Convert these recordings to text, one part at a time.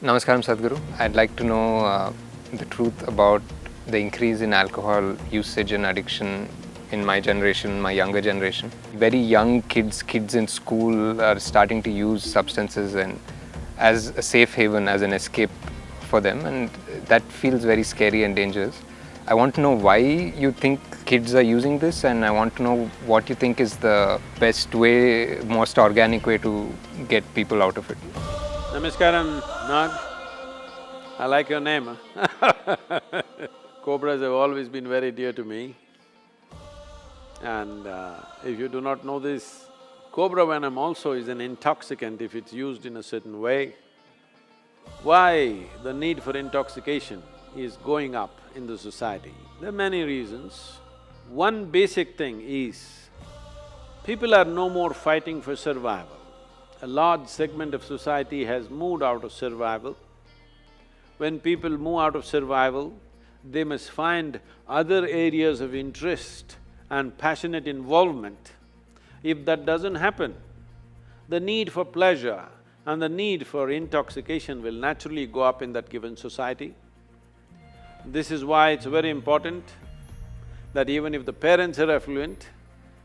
Namaskaram Sadhguru. I'd like to know the truth about the increase in alcohol usage and addiction in my generation, my younger generation. Very young kids in school are starting to use substances and as a safe haven, as an escape for them, and that feels very scary and dangerous. I want to know why you think kids are using this, and I want to know what you think is the best way, most organic way to get people out of it. Namaskaram, Nag. I like your name. Cobras have always been very dear to me. And if you do not know this, cobra venom also is an intoxicant if it's used in a certain way. Why the need for intoxication is going up in the society? There are many reasons. One basic thing is, people are no more fighting for survival. A large segment of society has moved out of survival. When people move out of survival, they must find other areas of interest and passionate involvement. If that doesn't happen, the need for pleasure and the need for intoxication will naturally go up in that given society. This is why it's very important that even if the parents are affluent,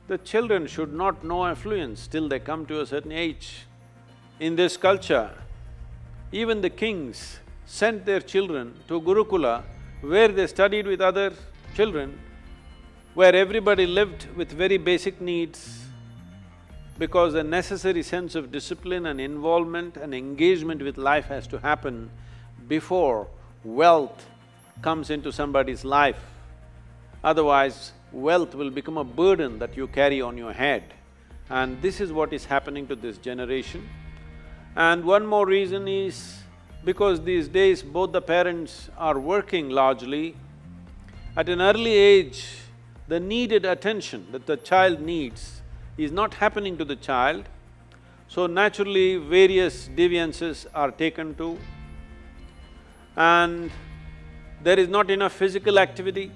the children should not know affluence till they come to a certain age. In this culture, even the kings sent their children to Gurukula where they studied with other children, where everybody lived with very basic needs, because a necessary sense of discipline and involvement and engagement with life has to happen before wealth comes into somebody's life. Otherwise, wealth will become a burden that you carry on your head. And this is what is happening to this generation. And one more reason is, because these days both the parents are working largely, at an early age, the needed attention that the child needs is not happening to the child, so naturally various deviances are taken to, and there is not enough physical activity.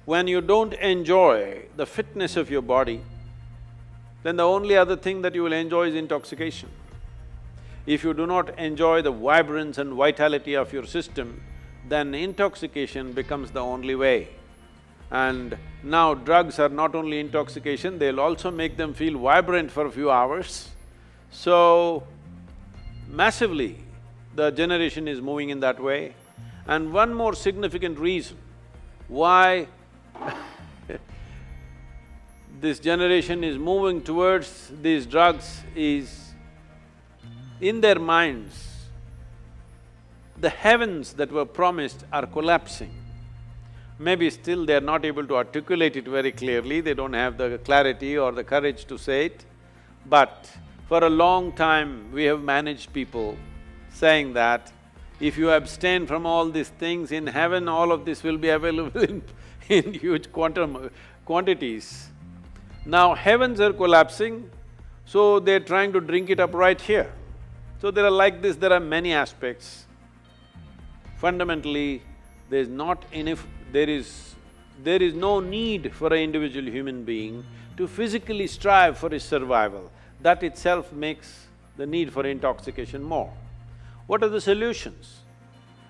When you don't enjoy the fitness of your body, then the only other thing that you will enjoy is intoxication. If you do not enjoy the vibrance and vitality of your system, then intoxication becomes the only way. And now drugs are not only intoxication, they'll also make them feel vibrant for a few hours. So, massively, the generation is moving in that way. And one more significant reason why this generation is moving towards these drugs is, in their minds, the heavens that were promised are collapsing. Maybe still they are not able to articulate it very clearly, they don't have the clarity or the courage to say it, but for a long time we have managed people saying that if you abstain from all these things, in heaven all of this will be available in huge quantities. Now heavens are collapsing, so they're trying to drink it up right here. So there are like this, there are many aspects. Fundamentally, there is no need for an individual human being to physically strive for his survival. That itself makes the need for intoxication more. What are the solutions?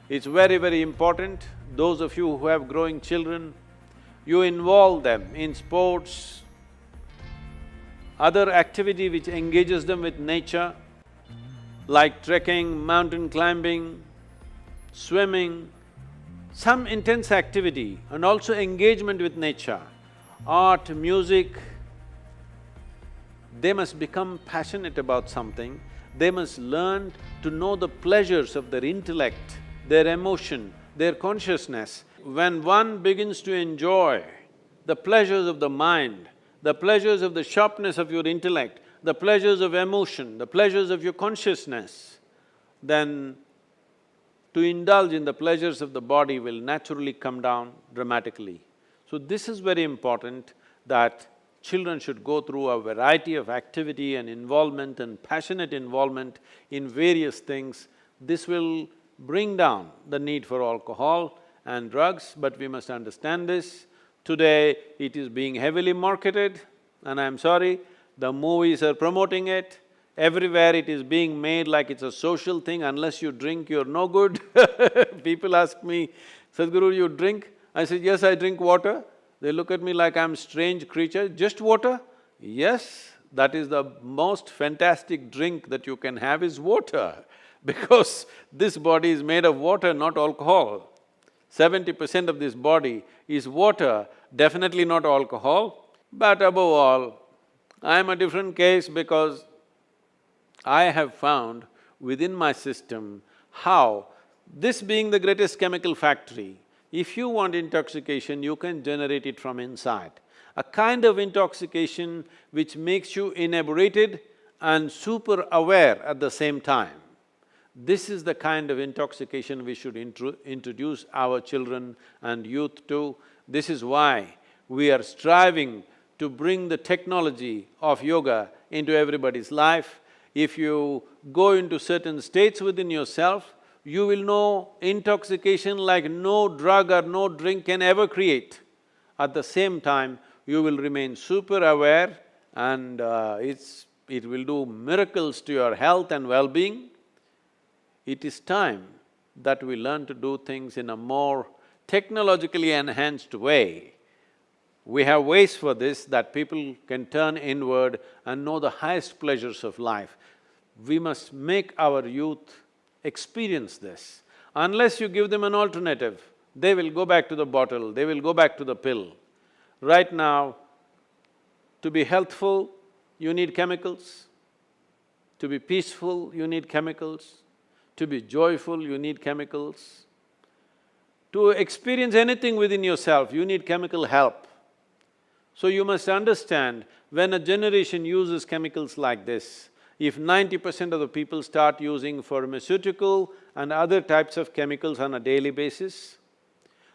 It's very, very important, those of you who have growing children, you involve them in sports, other activity which engages them with nature, like trekking, mountain climbing, swimming, some intense activity and also engagement with nature, art, music. They must become passionate about something, they must learn to know the pleasures of their intellect, their emotion, their consciousness. When one begins to enjoy the pleasures of the mind, the pleasures of the sharpness of your intellect, the pleasures of emotion, the pleasures of your consciousness, then to indulge in the pleasures of the body will naturally come down dramatically. So this is very important, that children should go through a variety of activity and involvement and passionate involvement in various things. This will bring down the need for alcohol and drugs, but we must understand this. Today, it is being heavily marketed, and I'm sorry, the movies are promoting it, Everywhere it is being made like it's a social thing, unless you drink, you're no good. People ask me, Sadhguru, you drink? I say, yes, I drink water. They look at me like I'm strange creature, just water? Yes, that is the most fantastic drink that you can have is water, because this body is made of water, not alcohol. 70% of this body is water, definitely not alcohol. But above all, I'm a different case because I have found within my system how, this being the greatest chemical factory, if you want intoxication, you can generate it from inside. A kind of intoxication which makes you inebriated and super aware at the same time. This is the kind of intoxication we should introduce our children and youth to. This is why we are striving to bring the technology of yoga into everybody's life. If you go into certain states within yourself, you will know intoxication like no drug or no drink can ever create. At the same time, you will remain super aware and it will do miracles to your health and well-being. It is time that we learn to do things in a more technologically enhanced way. We have ways for this that people can turn inward and know the highest pleasures of life. We must make our youth experience this. Unless you give them an alternative, they will go back to the bottle, they will go back to the pill. Right now, to be healthful, you need chemicals. To be peaceful, you need chemicals. To be joyful, you need chemicals. To experience anything within yourself, you need chemical help. So you must understand, when a generation uses chemicals like this, if 90% of the people start using pharmaceutical and other types of chemicals on a daily basis,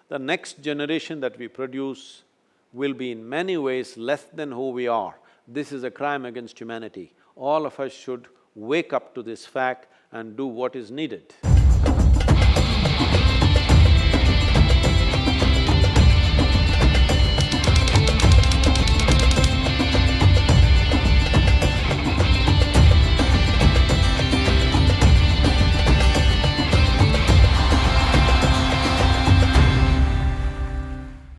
the next generation that we produce will be in many ways less than who we are. This is a crime against humanity. All of us should wake up to this fact and do what is needed.